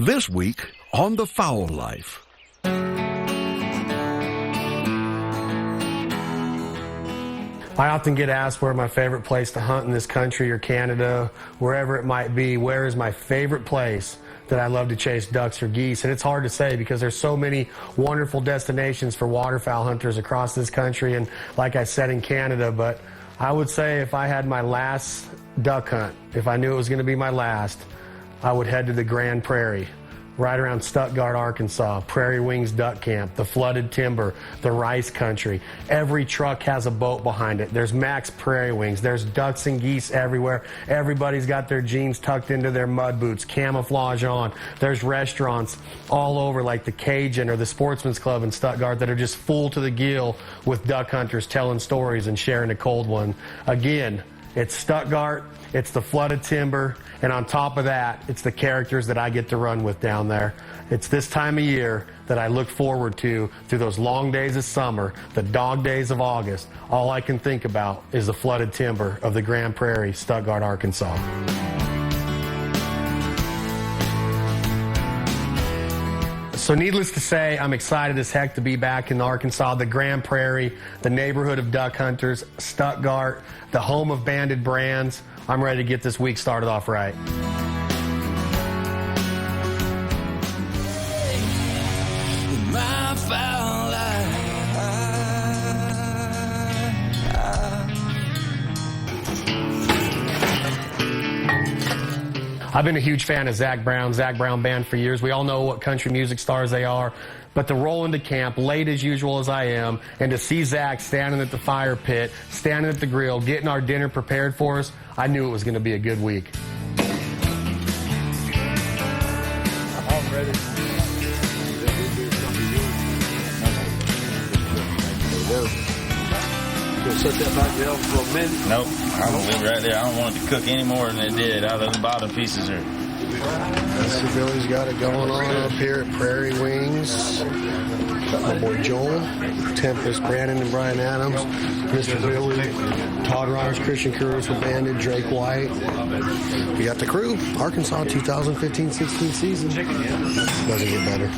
This week on The Fowl Life. I often get asked where my favorite place to hunt in this country or Canada, wherever it might be, where is my favorite place that I love to chase ducks or geese? And it's hard to say because there's so many wonderful destinations for waterfowl hunters across this country and, like I said, in Canada. But I would say if I had my last duck hunt, if I knew it was going to be my last, I would head to the Grand Prairie, right around Stuttgart, Arkansas, Prairie Wings Duck Camp, the flooded timber, the rice country. Every truck has a boat behind it. There's Max Prairie Wings. There's ducks and geese everywhere. Everybody's got their jeans tucked into their mud boots, camouflage on. There's restaurants all over like the Cajun or the Sportsman's Club in Stuttgart that are just full to the gill with duck hunters telling stories and sharing a cold one. Again, it's Stuttgart, it's the flooded timber, and on top of that, it's the characters that I get to run with down there. It's this time of year that I look forward to through those long days of summer, the dog days of August. All I can think about is the flooded timber of the Grand Prairie, Stuttgart, Arkansas. So needless to say, I'm excited as heck to be back in Arkansas, the Grand Prairie, the neighborhood of duck hunters, Stuttgart, the home of banded brands. I'm ready to get this week started off right. My foul I've been a huge fan of Zac Brown Band for years. We all know what country music stars they are. But to roll into camp, late as usual as I am, and to see Zac standing at the fire pit, standing at the grill, getting our dinner prepared for us, I knew it was going to be a good week. I'm ready. You'll set that back down for a minute? Nope. I'm going to leave it right there. I don't want it to cook any more than it did out of the bottom pieces here. Mr. Billy's got it going on up here at Prairie Wings. Got my boy Joel, Tempest, Brandon, and Brian Adams. Mr. Billy, Todd Rogers, Christian Curtis with Bandit, Drake White. We got the crew, Arkansas 2015-16 season. Doesn't get better.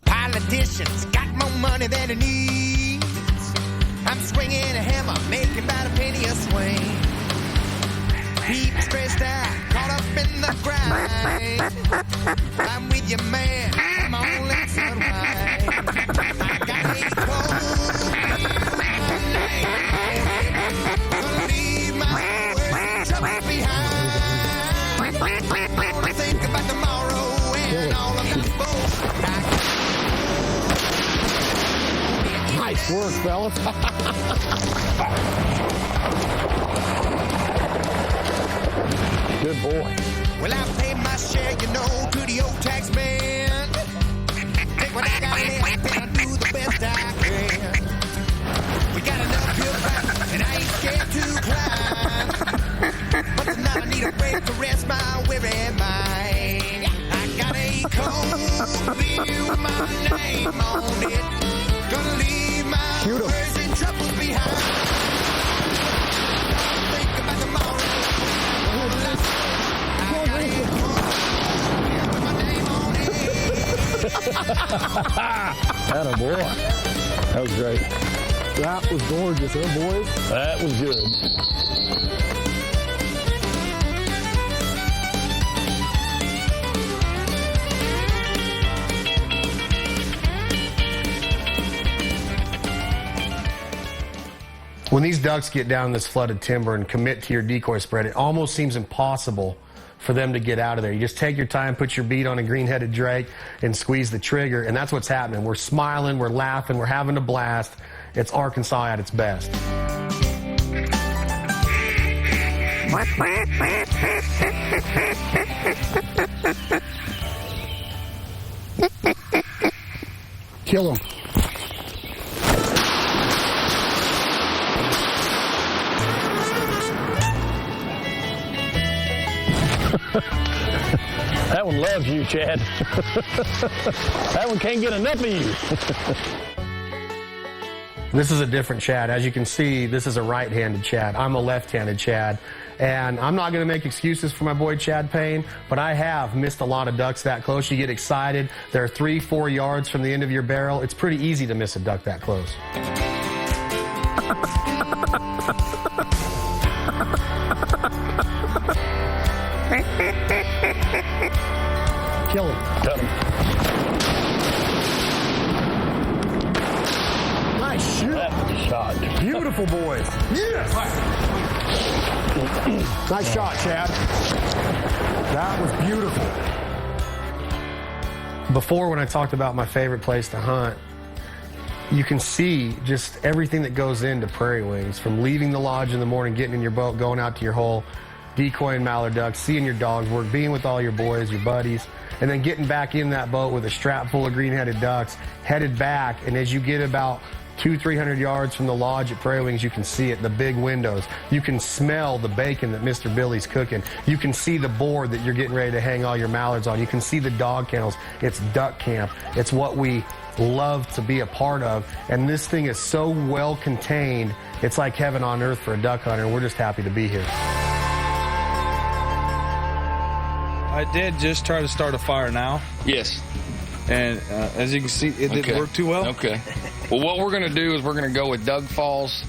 Politicians got more money than he needs. I'm swinging a hammer, making about a penny a swing. People stressed out, caught up in the grind. I'm with you, man. Come on, let's unwind. I got a cold night. Gonna leave my worries and troubles behind. Gonna think about tomorrow and all of the bull. Nice work, fellas. Good boy. Well, I pay my share, you know, to the old tax man. Take what I got left and I do the best I can. We got enough hill back and I ain't scared to climb. But tonight I need a break to rest my weary mind. I got a cold view with my name on it. Gonna leave my worries and troubles behind. Think about tomorrow. I got a cold view with my name on it. Atta boy. That was great. That was gorgeous, huh, boys? That was good. When these ducks get down this flooded timber and commit to your decoy spread, it almost seems impossible for them to get out of there. You just take your time, put your bead on a green-headed drake, and squeeze the trigger, and that's what's happening. We're smiling, we're laughing, we're having a blast. It's Arkansas at its best. Kill him. That one loves you, Chad. That one can't get enough of you. This is a different Chad. As you can see, this is a right-handed Chad. I'm a left-handed Chad. And I'm not going to make excuses for my boy Chad Payne, but I have missed a lot of ducks that close. You get excited. They're 3-4 yards from the end of your barrel. It's pretty easy to miss a duck that close. Kill him. Cut him. Nice shoot. That was a shot. Beautiful, boys. Yes. Nice shot, Chad. That was beautiful. Before, when I talked about my favorite place to hunt, you can see just everything that goes into prairie wings, from leaving the lodge in the morning, getting in your boat, going out to your hole, decoying mallard ducks, seeing your dogs work, being with all your boys, your buddies, and then getting back in that boat with a strap full of green-headed ducks, headed back, and as you get about 200-300 yards from the lodge at Prairie Wings, you can see it, the big windows. You can smell the bacon that Mr. Billy's cooking. You can see the board that you're getting ready to hang all your mallards on. You can see the dog kennels. It's duck camp. It's what we love to be a part of. And this thing is so well contained, it's like heaven on earth for a duck hunter, and we're just happy to be here. I did just try to start a fire now, Yes. and as you can see, it didn't work too well. Okay. Well, what we're going to do is we're going to go with Doug Fall's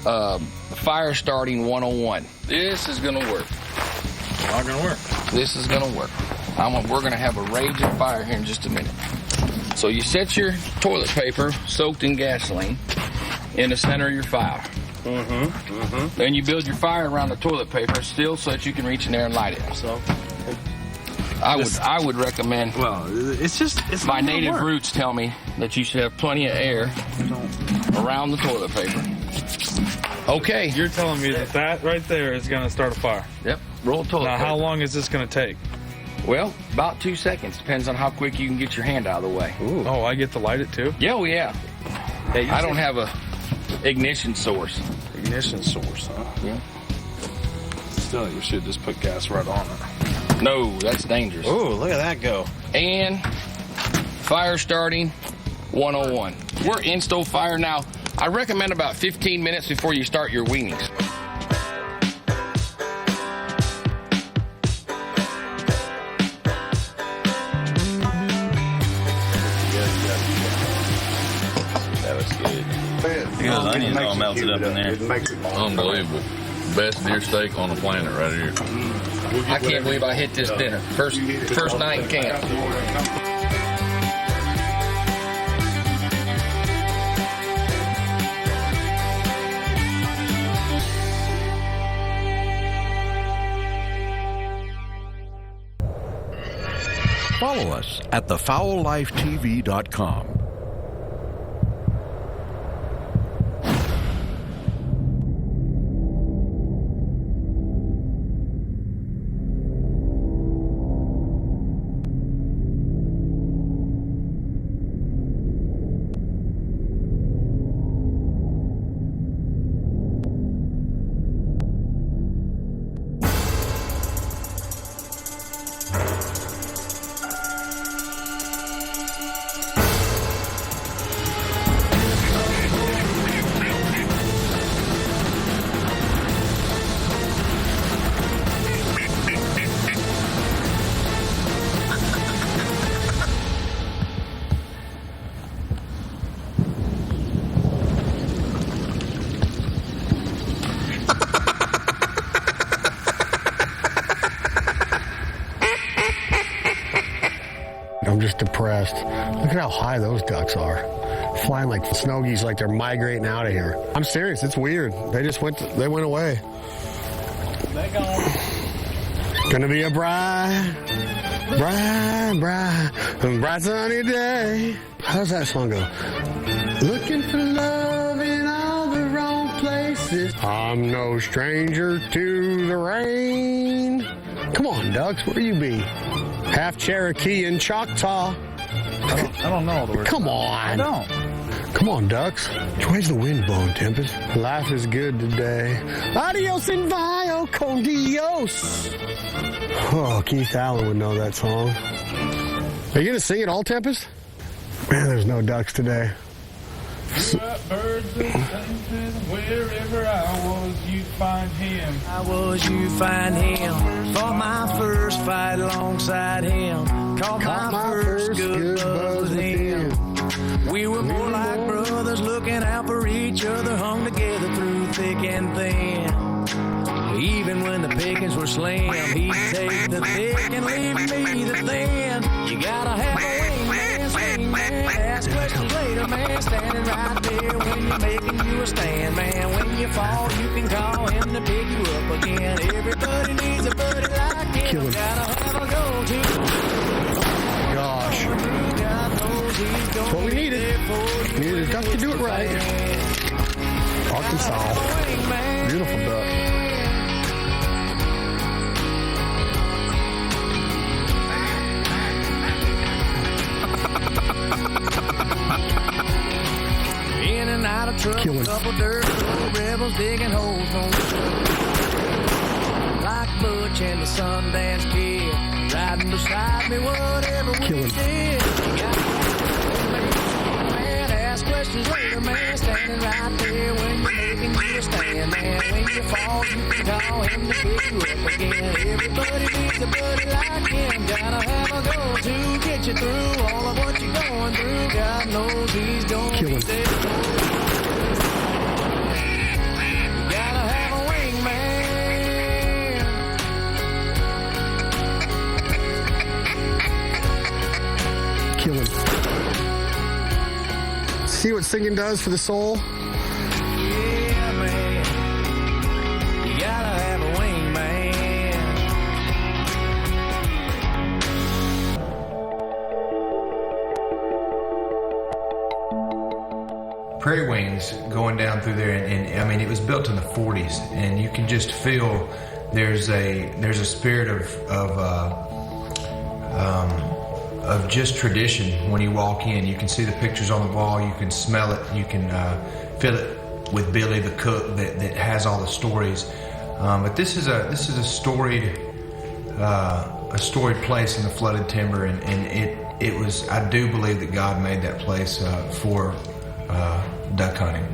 fire starting 101. This is going to work. Not gonna work. This is going to work. We're going to have a raging fire here in just a minute. So you set your toilet paper soaked in gasoline in the center of your fire. Then you build your fire around the toilet paper still so that you can reach in there and light it. So I would recommend. well, it's My not gonna native work. roots tell me that you should have plenty of air around the toilet paper. Okay. You're telling me that right there is gonna start a fire. Yep. Roll toilet Now, paper. how long is this gonna take? Well, about 2 seconds. Depends on how quick you can get your hand out of the way. Ooh. Oh, I get to light it too. Yeah, oh, yeah. I don't have a ignition source. Ignition source, huh? Yeah. Still, you should just put gas right on it. No, that's dangerous. Oh, look at that go. And fire starting 101. We're insto fire now. I recommend about 15 minutes before you start your weanings. That was good. Look at those onions all melted up in there. Unbelievable. Best deer steak on the planet right here. I can't believe I hit this dinner. First night in camp. Follow us at thefowllifetv.com. I'm just depressed. Look at how high those ducks are. Flying like snow geese, like they're migrating out of here. I'm serious, it's weird. They just went away. Gonna be a bright sunny day. How's that song go? Looking for love in all the wrong places. I'm no stranger to the rain. Come on, ducks, where you be? Half Cherokee and Choctaw. I don't know all the words. Come on. I don't. Come on, ducks. Which way's the wind blowing, Tempest? Life is good today. Adios and vio con Dios. Oh, Keith Allen would know that song. Are you going to sing it all, Tempest? Man, there's no ducks today. Birds wherever I was, you'd find him. I was, you find him. Fought my first fight alongside him. Caught my first good buzz with him. We were more like brothers looking out for each other, hung together through thick and thin. Even when the pickings were slim, he'd take the thick and leave me the thin. You gotta have a wingman, swingman, ask questions later, man. Standing right there when you're making you a stand, man. When you fall, you can call him to pick you up again. Everybody needs a buddy like him. Gotta have a go-to. Gosh. That's what we needed. We needed a duck to do it right. Arkansas. Beautiful duck. In and out of truck, couple dirt rebels digging holes on the truck. Like Butch and the Sundance Kid, riding beside me, whatever we did. Man, ask questions later, man. Standing right there when you're making you a stand, man. When you fall, you can call him to pick you up again. Everybody needs a buddy like him. Gotta have a go-to, get you through all of what you're going through. God knows he's gonna be there. Gotta have a wingman. Kill him. See what singing does for the soul? Yeah, man. You gotta have a wingman. Prairie Wings going down through there, and I mean, it was built in the 40s, and you can just feel there's a spirit of just tradition when you walk in. You can see the pictures on the wall, you can smell it, you can feel it with Billy the cook that has all the stories. But this is a storied place in the flooded timber, and it was, I do believe that God made that place for duck hunting.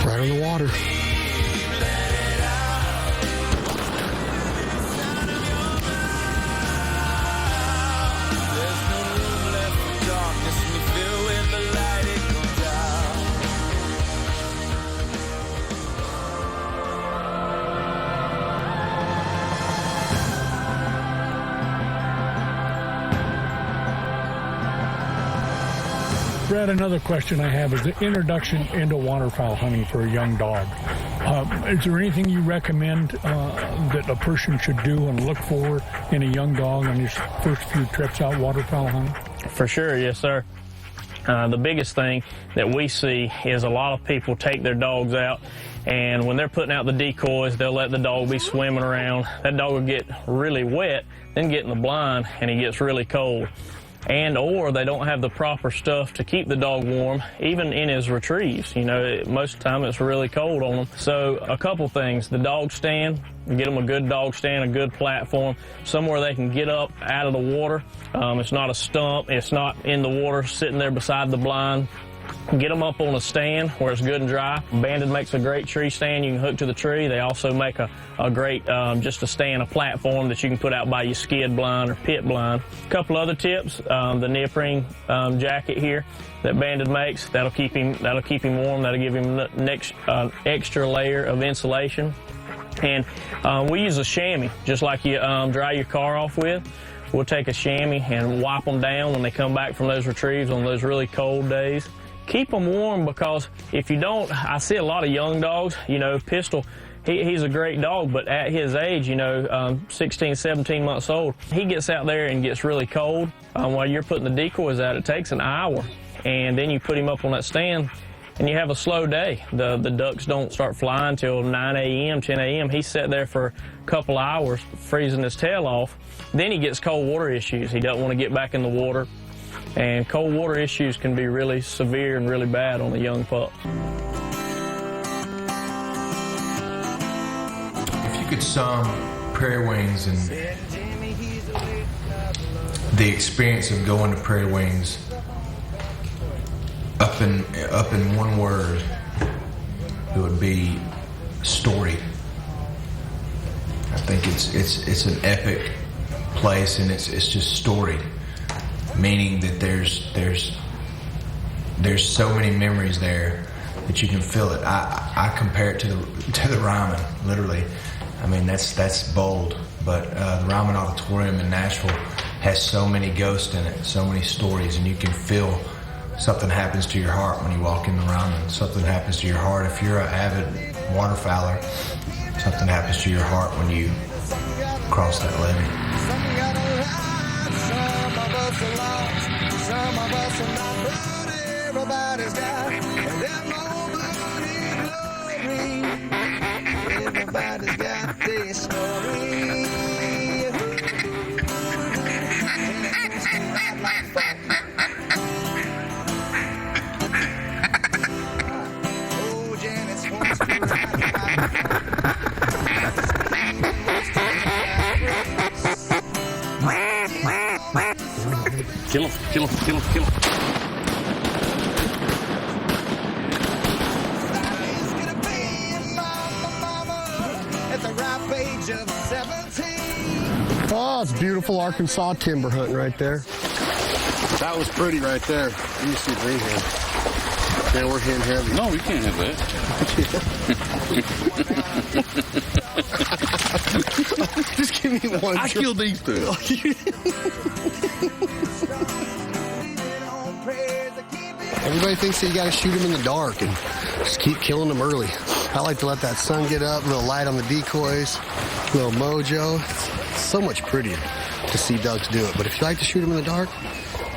Right on the water. Brad, another question I have is the introduction into waterfowl hunting for a young dog. Is there anything you recommend that a person should do and look for in a young dog on his first few trips out waterfowl hunting? For sure, yes, sir. The biggest thing that we see is a lot of people take their dogs out, and when they're putting out the decoys, they'll let the dog be swimming around. That dog will get really wet, then get in the blind, and he gets really cold. and or they don't have the proper stuff to keep the dog warm, even in his retrieves. You know, most of the time it's really cold on them. So a couple things: the dog stand. Get them a good dog stand, a good platform, somewhere they can get up out of the water. It's not a stump. It's not in the water sitting there beside the blind. Get them up on a stand where it's good and dry. Banded makes a great tree stand you can hook to the tree. They also make a great, just a stand, a platform that you can put out by your skid blind or pit blind. A couple other tips: the neoprene jacket here that Banded makes, that'll keep him warm. That'll give him an extra layer of insulation. And we use a chamois, just like you dry your car off with. We'll take a chamois and wipe them down when they come back from those retrieves on those really cold days. Keep them warm, because if you don't, I see a lot of young dogs, you know, Pistol, he's a great dog, but at his age, you know, 16, 17 months old, he gets out there and gets really cold. While you're putting the decoys out, it takes an hour, and then you put him up on that stand, and you have a slow day. The ducks don't start flying till 9 a.m., 10 a.m. He's sat there for a couple hours freezing his tail off. Then he gets cold water issues. He doesn't want to get back in the water. And cold water issues can be really severe and really bad on a young pup. If you could sum Prairie Wings and the experience of going to Prairie Wings up in one word, it would be story. I think it's an epic place, and it's just storied, meaning that there's so many memories there that you can feel it. I compare it to the Ryman, literally. I mean, that's bold, but the Ryman Auditorium in Nashville has so many ghosts in it, so many stories, and you can feel something happens to your heart when you walk in the Ryman. Something happens to your heart if you're an avid waterfowler. Something happens to your heart when you cross that levee. Some of us are lost, some of us are not, but everybody's got their moment in glory. Everybody's got their story. Oh, Janet's wants to Kill him, kill him, kill him, kill him. Oh, it's beautiful Arkansas timber hunting right there. That was pretty right there. You see green hen. Man, we're hen heavy. No, we can't have that. Just give me one. I killed these two. Everybody thinks that you got to shoot them in the dark and just keep killing them early. I like to let that sun get up, a little light on the decoys, a little mojo. It's so much prettier to see ducks do it. But if you like to shoot them in the dark,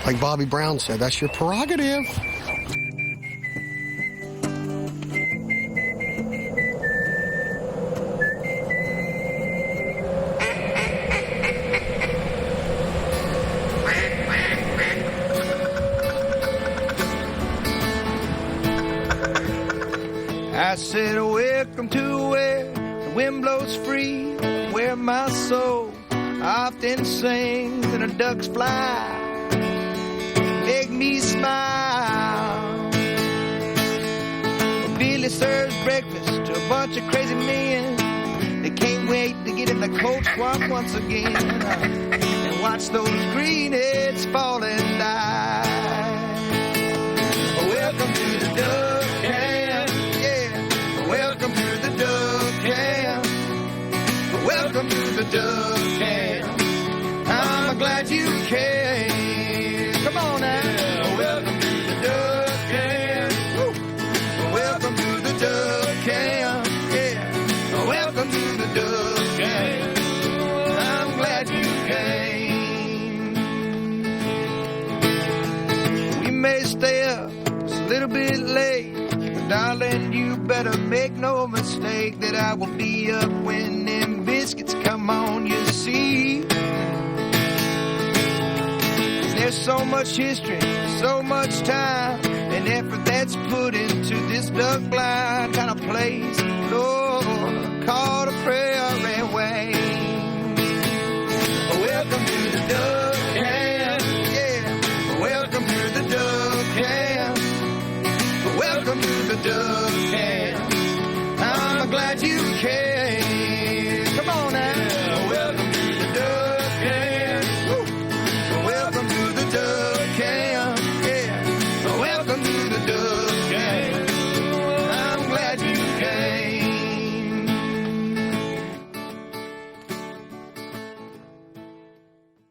like Bobby Brown said, that's your prerogative. I said, welcome to where the wind blows free, where my soul often sings and the ducks fly, make me smile. Billy serves breakfast to a bunch of crazy men. They can't wait to get in the cold swamp once again and watch those greenheads fall and die. Welcome to the duck camp. Welcome to the duck camp. Welcome to the duck camp. I'm glad you came. Come on now. Welcome to the duck camp. Woo. Welcome to the duck camp. Yeah. Welcome to the duck camp. I'm glad you came. We may stay up just a little bit late. Darling, you better make no mistake that I will be up when them biscuits come on, you see. There's There's so much history, so much time, and effort that's put into this duck blind kind of place. Lord, call the prairie way. Welcome to the duck.